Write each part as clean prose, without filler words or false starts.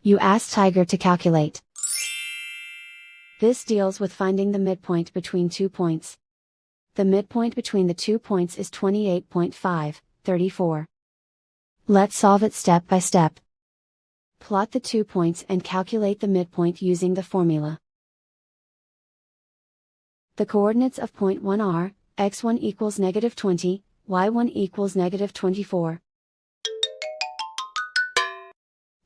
You ask Tiger to calculate. This deals with finding the midpoint between 2 points. The midpoint between the 2 points is 28.5, 34. Let's solve it step by step. Plot the 2 points and calculate the midpoint using the formula. The coordinates of point 1 are, x1 equals -20, y1 equals -24.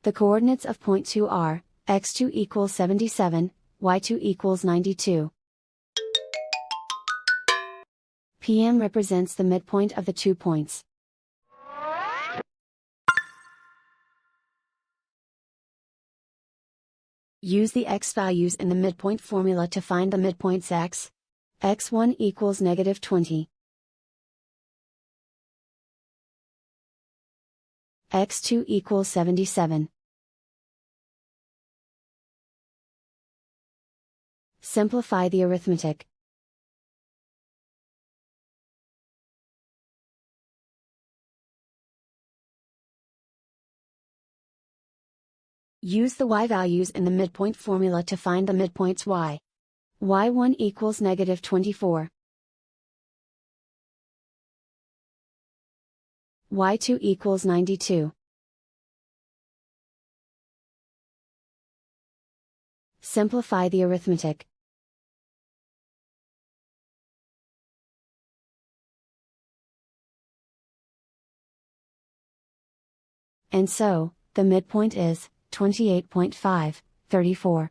The coordinates of point 2 are, x2 equals 77, y2 equals 92. PM represents the midpoint of the 2 points. Use the x values in the midpoint formula to find the midpoints x. x1 equals -20. x2 equals 77. Simplify the arithmetic. Use the y values in the midpoint formula to find the midpoints y. y1 equals -24. y2 equals 92. Simplify the arithmetic. And so, the midpoint is 28.5, 34.